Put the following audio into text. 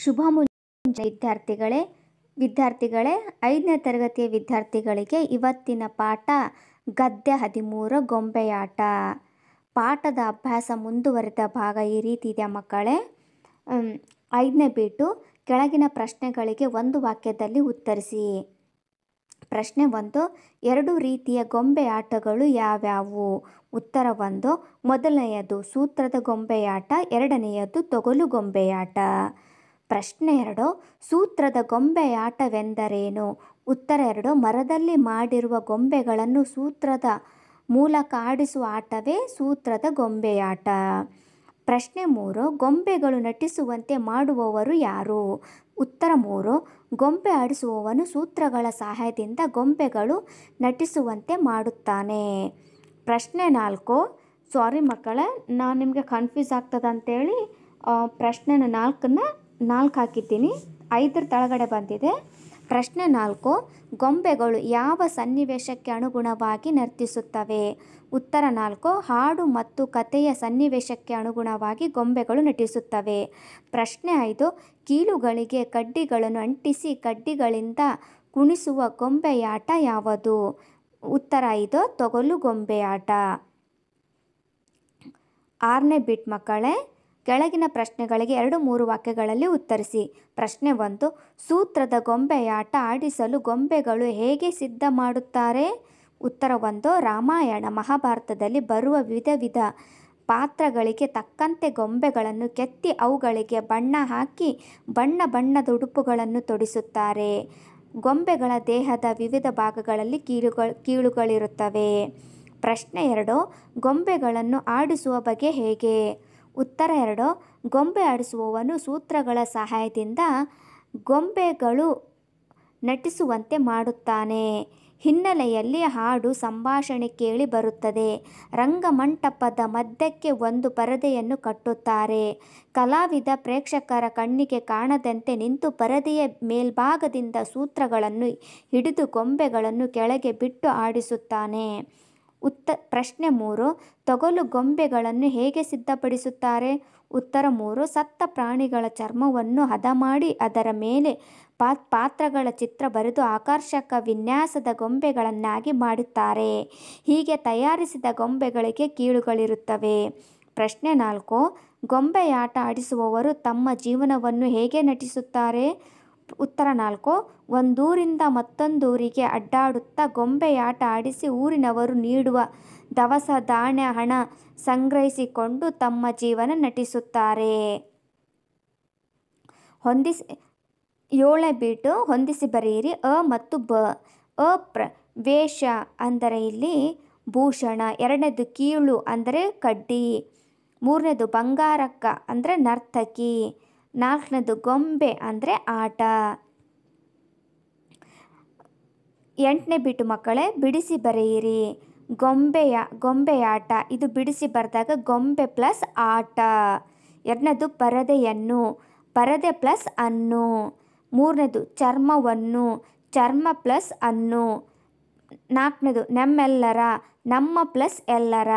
ಶುಭ ಮುಂಜಾನೆ ವಿದ್ಯಾರ್ಥಿಗಳೇ 5ನೇ ತರಗತಿಯ ವಿದ್ಯಾರ್ಥಿಗಳಿಗೆ ಇವತ್ತಿನ ಪಾಠ ಗದ್ಯ 13 ಗೊಂಬೆಯಾಟ. ಪಾಠದ ಅಭ್ಯಾಸ ಮುಂದುವರೆದ ಭಾಗ ಈ ರೀತಿ ಇದೆ ಮಕ್ಕಳೇ. 5ನೇ ಬೀಟು, ಕೆಳಗಿನ ಪ್ರಶ್ನೆಗಳಿಗೆ ಒಂದು ವಾಕ್ಯದಲ್ಲಿ ಉತ್ತರಿಸಿ. ಪ್ರಶ್ನೆ 1, 2 ರೀತಿಯ ಗೊಂಬೆಯಾಟಗಳು ಯಾವ್ಯಾವು? ಉತ್ತರ 1, ಮೊದಲನೆಯದು ಸೂತ್ರದ ಗೊಂಬೆಯಾಟ, ಎರಡನೆಯದು ತೊಗಲು ಗೊಂಬೆಯಾಟ. ಪ್ರಶ್ನೆ 2, ಸೂತ್ರದ ಗೊಂಬೆಯಾಟವೆಂದರೇನು? ಉತ್ತರ 2, ಮರದಲ್ಲಿ ಮಾಡಿರುವ ಗೊಂಬೆಗಳನ್ನು ಸೂತ್ರದ ಮೂಲಕ ಆಡಿಸುವ ಆಟವೇ ಸೂತ್ರದ ಗೊಂಬೆಯಾಟ. ಪ್ರಶ್ನೆ 3, ಗೊಂಬೆಗಳು ನಟಿಸುವಂತೆ ಮಾಡುವವರು ಯಾರು? ಉತ್ತರ 3, ಗೊಂಬೆ ಆಡಿಸುವವನು ಸೂತ್ರಗಳ ಸಹಾಯದಿಂದ ಗೊಂಬೆಗಳು ನಟಿಸುವಂತೆ ಮಾಡುತ್ತಾನೆ. ಪ್ರಶ್ನೆ 4, ಸಾರಿ ಮಕ್ಕಳೇ, ನಾನು ನಿಮಗೆ ಕನ್ಫ್ಯೂಸ್ ಆಗ್ತದೆ ಅಂತೇಳಿ ಪ್ರಶ್ನೆನ 4 ಹಾಕಿದ್ದೀನಿ, 5 ತಳಗಡೆ ಬಂದಿದೆ. ಪ್ರಶ್ನೆ 4, ಗೊಂಬೆಗಳು ಯಾವ ಸನ್ನಿವೇಶಕ್ಕೆ ಅನುಗುಣವಾಗಿ ನರ್ತಿಸುತ್ತವೆ? ಉತ್ತರ 4, ಹಾಡು ಮತ್ತು ಕಥೆಯ ಸನ್ನಿವೇಶಕ್ಕೆ ಅನುಗುಣವಾಗಿ ಗೊಂಬೆಗಳು ನಟಿಸುತ್ತವೆ. ಪ್ರಶ್ನೆ 5, ಕೀಲುಗಳಿಗೆ ಕಡ್ಡಿಗಳನ್ನು ಅಂಟಿಸಿ ಕಡ್ಡಿಗಳಿಂದ ಕುಣಿಸುವ ಗೊಂಬೆಯಾಟ ಯಾವುದು? ಉತ್ತರ 5, ತೊಗಲು ಗೊಂಬೆಯಾಟ. 6ನೇ ಬಿಟ್ ಮಕ್ಕಳೇ, ಕೆಳಗಿನ ಪ್ರಶ್ನೆಗಳಿಗೆ 2-3 ವಾಕ್ಯಗಳಲ್ಲಿ ಉತ್ತರಿಸಿ. ಪ್ರಶ್ನೆ 1, ಸೂತ್ರದ ಗೊಂಬೆಯಾಟ ಆಡಿಸಲು ಗೊಂಬೆಗಳು ಹೇಗೆ ಸಿದ್ಧ ಮಾಡುತ್ತಾರೆ? ಉತ್ತರ 1, ರಾಮಾಯಣ ಮಹಾಭಾರತದಲ್ಲಿ ಬರುವ ವಿಧ ಪಾತ್ರಗಳಿಗೆ ತಕ್ಕಂತೆ ಗೊಂಬೆಗಳನ್ನು ಕೆತ್ತಿ ಅವುಗಳಿಗೆ ಬಣ್ಣ ಹಾಕಿ ಬಣ್ಣದ ಉಡುಪುಗಳನ್ನು ತೊಡಿಸುತ್ತಾರೆ. ಗೊಂಬೆಗಳ ದೇಹದ ವಿವಿಧ ಭಾಗಗಳಲ್ಲಿ ಕೀಲುಗಳಿರುತ್ತವೆ. ಪ್ರಶ್ನೆ 2, ಗೊಂಬೆಗಳನ್ನು ಆಡಿಸುವ ಬಗೆ ಹೇಗೆ? ಉತ್ತರ 2, ಗೊಂಬೆ ಆಡಿಸುವವನು ಸೂತ್ರಗಳ ಸಹಾಯದಿಂದ ಗೊಂಬೆಗಳು ನಟಿಸುವಂತೆ ಮಾಡುತ್ತಾನೆ. ಹಿನ್ನೆಲೆಯಲ್ಲಿ ಹಾಡು, ಸಂಭಾಷಣೆ ಕೇಳಿ ಬರುತ್ತದೆ. ರಂಗಮಂಟಪದ ಮಧ್ಯಕ್ಕೆ ಒಂದು ಪರದೆಯನ್ನು ಕಟ್ಟುತ್ತಾರೆ. ಕಲಾವಿದ ಪ್ರೇಕ್ಷಕರ ಕಣ್ಣಿಗೆ ಕಾಣದಂತೆ ನಿಂತು ಪರದೆಯ ಮೇಲ್ಭಾಗದಿಂದ ಸೂತ್ರಗಳನ್ನು ಹಿಡಿದು ಗೊಂಬೆಗಳನ್ನು ಕೆಳಗೆ ಬಿಟ್ಟು ಆಡಿಸುತ್ತಾನೆ. ಪ್ರಶ್ನೆ 3, ತೊಗಲು ಗೊಂಬೆಗಳನ್ನು ಹೇಗೆ ಸಿದ್ಧಪಡಿಸುತ್ತಾರೆ? ಉತ್ತರ 3, ಸತ್ತ ಪ್ರಾಣಿಗಳ ಚರ್ಮವನ್ನು ಹದ ಮಾಡಿ ಅದರ ಮೇಲೆ ಪಾತ್ರಗಳ ಚಿತ್ರ ಬರೆದು ಆಕರ್ಷಕ ವಿನ್ಯಾಸದ ಗೊಂಬೆಗಳನ್ನಾಗಿ ಮಾಡುತ್ತಾರೆ. ಹೀಗೆ ತಯಾರಿಸಿದ ಗೊಂಬೆಗಳಿಗೆ ಕೀಲುಗಳಿರುತ್ತವೆ. ಪ್ರಶ್ನೆ 4, ಗೊಂಬೆಯಾಟ ಆಡಿಸುವವರು ತಮ್ಮ ಜೀವನವನ್ನು ಹೇಗೆ ನಟಿಸುತ್ತಾರೆ? ಉತ್ತರ 4, ಒಂದೂರಿಂದ ಮತ್ತೊಂದೂರಿಗೆ ಅಡ್ಡಾಡುತ್ತಾ ಗೊಂಬೆಯಾಟ ಆಡಿಸಿ ಊರಿನವರು ನೀಡುವ ದವಸ ಧಾನ್ಯ ಹಣ ಸಂಗ್ರಹಿಸಿಕೊಂಡು ತಮ್ಮ ಜೀವನ ನಟಿಸುತ್ತಾರೆ. 7ನೇ ಬೀಟು, ಹೊಂದಿಸಿ ಬರೆಯಿರಿ. ಅ ಮತ್ತು ಬ. ವೇಷ ಅಂದರೆ ಇಲ್ಲಿ ಭೂಷಣ, ಎರಡನೇದು ಕೀಳು ಅಂದರೆ ಕಡ್ಡಿ, ಮೂರನೇದು ಬಂಗಾರಕ್ಕ ಅಂದರೆ ನರ್ತಕಿ, 4ನೇದು ಗೊಂಬೆ ಅಂದರೆ ಆಟ. 8ನೇ ಬಿಟ್ಟು ಮಕ್ಕಳೇ, ಬಿಡಿಸಿ ಬರೆಯಿರಿ. ಗೊಂಬೆಯಾಟ, ಇದು ಬಿಡಿಸಿ ಬರೆದಾಗ ಗೊಂಬೆ ಪ್ಲಸ್ ಆಟ. ಎರಡನೇದು ಪರದೆಯನ್ನು, ಪರದೆ ಪ್ಲಸ್ ಅನ್ನು. ಮೂರನೇದು ಚರ್ಮವನ್ನು, ಚರ್ಮ ಪ್ಲಸ್ ಅನ್ನು. 4ನೇದು ನಮ್ಮೆಲ್ಲರ, ನಮ್ಮ ಪ್ಲಸ್ ಎಲ್ಲರ.